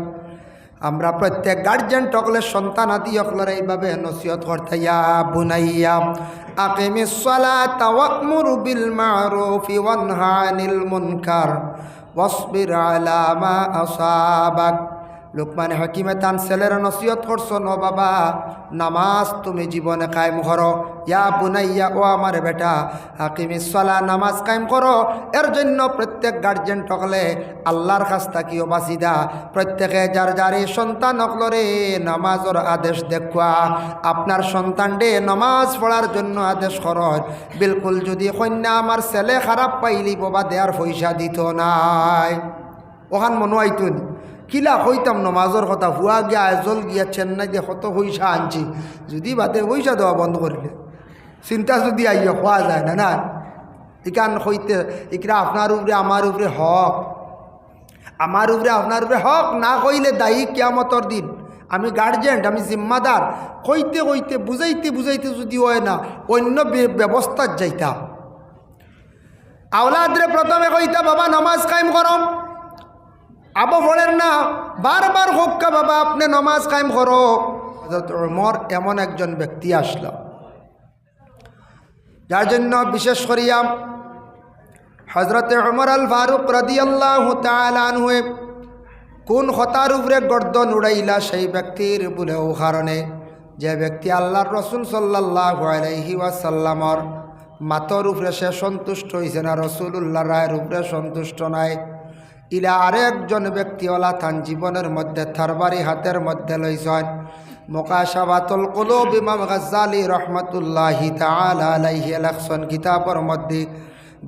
[SPEAKER 1] আমরা প্রত্যেক গার্জেন টকলে সন্তান আদি অকলের এইভাবে নসিহত করতে, ইয়া বুনাইয়া আকিমিস সালাতা ওয়া'মুর বিল মা'রুফি ওয়ানহা আনিল মুনকার ওয়াসবির আলা মা আসাবাক লুকমান হাকিমে তান ছেলের নসিহত করছো, ন বাবা নামাজ তুমি জীবনে কায়েম করো, ইয়া বুনাইয়া ও আমার বেটা হাকিমিস সালা নামাজ কায়েম করো। এর জন্য প্রত্যেক গার্জেন টকলে আল্লাহর কাছ থাকিও বাসিদা, প্রত্যেকে যার যারে সন্তান অকলরে নামাজের আদেশ দেখুয়া আপনার সন্তান ডে নামাজ পড়ার জন্য আদেশ করত। বিলকুল যদি কন্যা আমার ছেলে খারাপ পাইলি বাবা দেয়ার পয়সা দিত নাই, ওখান মনে হইতো নি কিলা হইতাম নমাজের কথা, হুয়া গিয়া আজল গিয়া চেন্নাই দিয়ে কত পয়সা আনছি, যদি বাদে পয়সা দেওয়া বন্ধ করিলে চিন্তা যদি আইয়া খোয়া যায় না না। ইকান হইতে ইকরা আপনার উপরে আমার উপরে হক, আমার উপরে আপনার উপরে হক না কইলে দায়ী কিয়ামতর দিন। আমি গার্জেন্ট, আমি জিম্মাদার, কইতে কইতে বুঝাইতে বুঝাইতে যদি হয় না অন্য ব্যবস্থার যাইতাম। আওলাদরে প্রথমে কইতা বাবা নামাজ কায়েম করম, আবো পড়েন না, বারবার হোক্কা বাবা আপনি নামাজ কায়েম করো। হযরত ওমর এমন একজন ব্যক্তি আসলো যার জন্য বিশেষ করিয়া হযরতে ওমর আল ফারুক রাদিয়াল্লাহু তাআলা আনহু কোন হতার উপরে গর্দন উড়াইলা সেই ব্যক্তির বলেও কারণে যে ব্যক্তি আল্লাহর রসুল সাল্লাল্লাহু আলাইহি ওয়াসাল্লামর মাতর উপরে সে সন্তুষ্ট হয়েছে না, রসুল্লাহ রায়ের উপরে সন্তুষ্ট নাই, ইলা আরেকজন ব্যক্তিওয়ালা তান জীবনের মধ্যে থারবারি হাতের মধ্যে লইছেন। মুকাশাফাতুল কুলুব ইমাম গাজ্জালী রহমাতুল্লাহি তাআলা আলাইহি লেখছেন কিতাবের মধ্যে,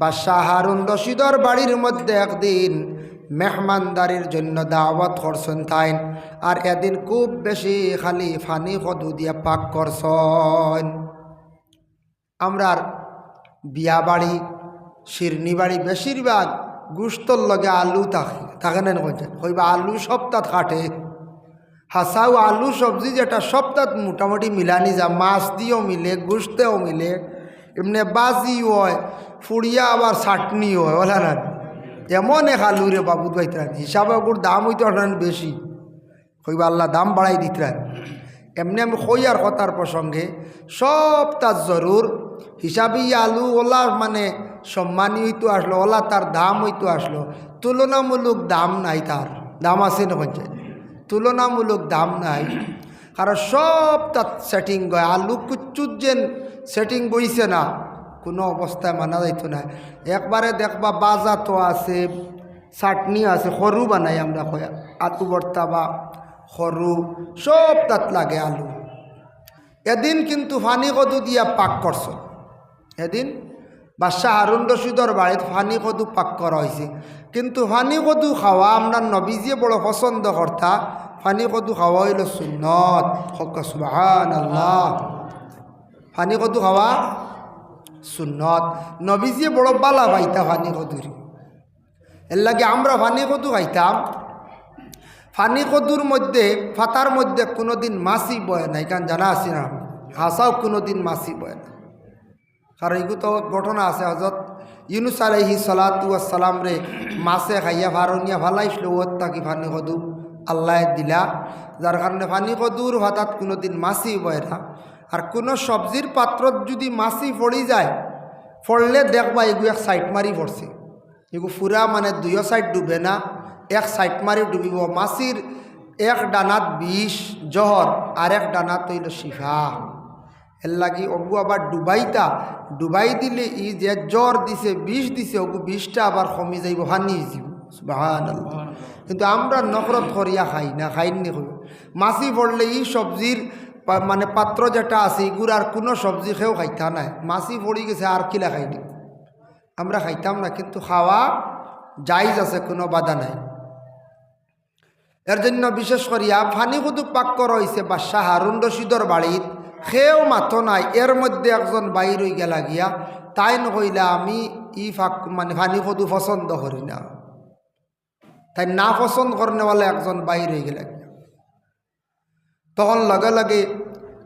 [SPEAKER 1] বাদশাহ হারুন রশিদর বাড়ির মধ্যে একদিন মেহমানদারির জন্য দাওয়াত করছেন তাইন, আর এদিন খুব বেশি খালি ফানি কদু দিয়ে পাক করছেন। আমরার বিয়া বাড়ি শিরনি বাড়ি বেশিরভাগ গুস্তর লগে আলু থাকে না, কইবা আলু সপ্তাহ কাটে, হাসাও আলু সবজি যেটা সপ্তাহ মোটামুটি মিলানি যা, মাছ দিয়েও মিলে গুস্তেও মিলে, এমনি বাজিও হয়, ফুড়িয়া আবার চাটনিও হয়, বলা না এমন এক আলু রে বাবু বাইতরান হিসাবে ওগুর দাম হইতে অনেক বেশি, কইবা আল্লাহ দাম বাড়াই দিতরান। এমনি আমি কই আর কথার প্রসঙ্গে সব তার জরুর হিসাবে আলু ওলা মানে সম্মানী হইতো আসলো, ওলা তার দাম হইতো আসলো, তুলনামূলক দাম নাই, তার দাম আছে না কঞ্চায়, তুলনামূলক দাম নাই, কারণ সব তার সেটিং গয়, আলু কুচ্চুর যেন সেটিং বইছে না, কোনো অবস্থায় মানা যাইতো না। একবারে দেখবা বাজা তো আছে, চাটনি আছে, সরু বানাই আমরা কয়া আলু ভর্তা বা সরু সব তাত লাগে আলু। এদিন কিন্তু ফানি কদু দিয়া পাক করছ, এদিন বাদশাহ হারুন রশিদর বাড়িতে ফানি কদু পাক করা হয়েছে, কিন্তু ফানি কদু খাওয়া আমরা নবীজিয়ে বড় পছন্দ করতা, ফানি কদু খাওয়া হইল সুন্নত, হক্কা সুবহানাল্লাহ, ফানি কদু খাওয়া সুন্নত, নবীজিয়ে বড় বালা পাইতা ফানি কদুর। এর লাগে আমরা ফানি কদু খাইতাম। ফানি কদুর মধ্যে ফাতার মধ্যে কোনোদিন মাছি বয় না, এখান জানা আছে না, হাসাও কোনোদিন মাছি বয় না, কারণ এগুলো তো ঘটনা আছে, হযরত ইউনুস আলাইহিস সালাতু ওয়াস সালাম রে মাছে খাইয়া ফারনিয়া ফালাইছিল, ওর তাকি ফানি কদু আল্লাহ দিলা, যার কারণে ফানি কদুর হঠাৎ কোনোদিন মাছি বয় না। আর কোনো সবজির পাত্রত যদি মাছি পড়ি যায়, পড়লে দেখবা এগু এক সাইড মারি পড়ছে, এগু ফুরা মানে দুইও সাইড ডুবে না, এক সাইড মারি ডুবিব। মাছির এক ডানাত বিষ জহর আর এক ডানাত হইল শিফা, এর লাগি অগু আবার ডুবাই দিলে ই যে জ্বর দিছে বিষ দিছে অগু বিষটা আবার কমি যাইব, হানি যাব, সুবহানাল্লাহ। কিন্তু আমরা নফরত করিয়া খাইনি কই, মাছি পড়লে ই সবজির মানে পাত্র যেটা আছে এগুর আর কোনো সবজি খেয়েও খাইতা নাই, মাছি পড়ি গেছে আর কিলা খাইনি, আমরা খাইতাম না, কিন্তু খাওয়া জায়েজ আছে, কোনো বাধা নাই। এর জন্য বিশেষ করিয়া ফানি কদু পাক করা হয়েছে বাদশাহ হারুন রশিদর বাড়িত, খেয়েও মাথো নাই, এর মধ্যে একজন বাইর হয়ে গেলা গিয়া, তাই নকইলা আমি ই ফাক মানে ফানি কদু পছন্দ করি না, তাই না পছন্দ করেনা একজন বাইর হয়ে গেলা গিয়া। তখন লগে লগে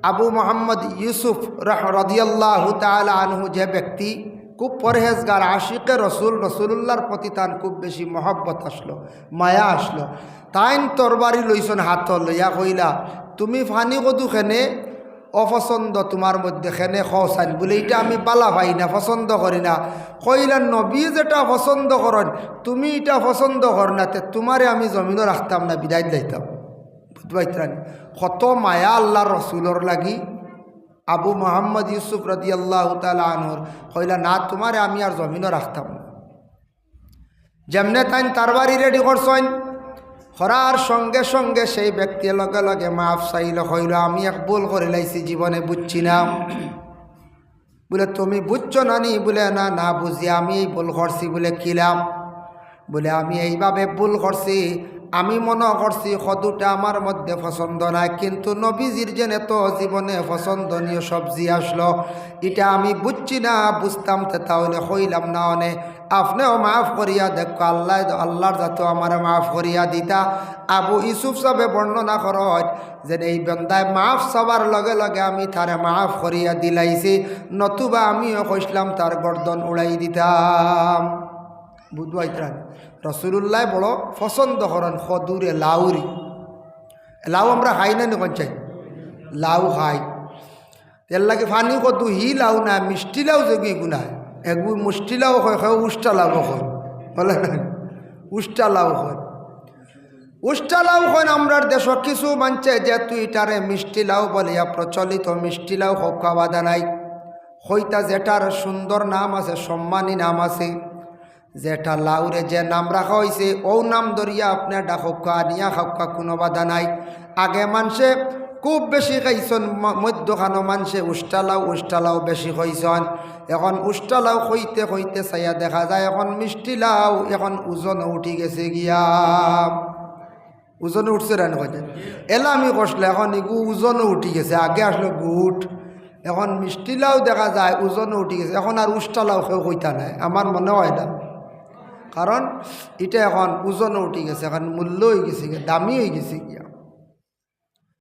[SPEAKER 1] আবু মোহাম্মদ ইউসুফ রাদিয়াল্লাহু তাআলা আনহু যে ব্যক্তি খুব পরহেজগার আশিকে রসুল্লাহর প্রতি তার খুব বেশি মহব্বত আসলো, মায়া আসলো, তাইন তরবারি লইছন হাত লইয়া কইলা তুমি ফানি কদু খেনে অপছন্দ তোমার মধ্যে খেনে খাওসান বলে, এটা আমি বালা পাই না, পছন্দ করি না। কইলা নবী যেটা পছন্দ করেন তুমি এটা পছন্দ কর না, তে তোমারে আমি জমিনও রাখতাম না, বিদায় দিতাম। বুঝবাইতেন কত মায়া আল্লাহ রসুলর লাগি। আবু মোহাম্মদ ইউসুফ রাদিয়াল্লাহু তাআলা আনহুর কইলা না তোমারে আমি আর জমিনও রাখতাম না। যেমনে তাইন তার বাড়ি রেডি করছেন করার সঙ্গে সঙ্গে সেই ব্যক্তি লগে লগে মাফ চাইল, হইল আমি এক ভুল করে লাইছি, জীবনে বুঝছি না। বলে তুমি বুঝছো না নি? বলে না না বুঝি, আমি এই ভুল করছি। বলে কিলাম? বলে আমি এইভাবে ভুল করছি, আমি মনে করছি কদুটা আমার মধ্যে পছন্দ নাই, কিন্তু নবীজির যেন এত জীবনে পছন্দনীয় সবজি আসলো, এটা আমি বুঝছি না। বুঝতাম তো তাহলে হইলাম না অনে। আপনিও মাফ করিয়া দেখো, আল্লাহর যাতে আমার মাফ করিয়া দিতা। আবু ইউসুফ সাহেব বর্ণনা করত যে এই বন্দায় মাফ সবার লগে লগে আমি তারে মাফ করিয়া দিলাইছি, নতুবা আমিও কইসলাম তার গর্দন উড়াই দিতাম। বুধবাইত্রান রসুল্লাহ বড় পছন্দ করেন খদুরে লাউরি। লাউ আমরা খাই না নি চাই? লাউ খাই। এর লাগে ফানি কদু হি লাউ না, মিষ্টি লাউ যেগুলো এগুলো এগু মুষ্টি লাউ হয়, উষ্টা লাউ হয় বলে না, উষ্টা লাউ হয়। উষ্টা লাউ হয় আমরার দেশ কিছু মানছে যেহেতু এটারে মিষ্টি লাউ বলিয়া প্রচলিত, মিষ্টি লাউ হোক বাধা নাই। হইতা যেটার সুন্দর নাম আছে, সম্মানী নাম আছে, যেটা লাউরে যে নাম রাখা হয়েছে ও নাম ধরিয়া আপনার ডাকা আনিয়া খাওয়া কোনো বাধা নাই। আগে মানুষে খুব বেশি খাইছেন, মধ্যখানো মানুষে উষ্টালাও বেশি খাইছেন। এখন উষ্টালাও হইতে হইতে চাইয়া দেখা যায় এখন মিষ্টি লাউ এখন ওজনও উঠি গেছে গিয়া। ওজনে উঠছে রান হয়ে এলা আমি কষলে এখন এগু ওজনও উঠি গেছে। আগে আসলো গুট, এখন মিষ্টি লাউ দেখা যায় ওজনও উঠি গেছে। এখন আর উষ্টালাও কেউ কইতা নাই, আমার মনে হয় না, কারণ এটা এখন ওজনও উঠি গেছে, এখন মূল্য হয়ে গেছে, দামি হয়ে গেছে গিয়া।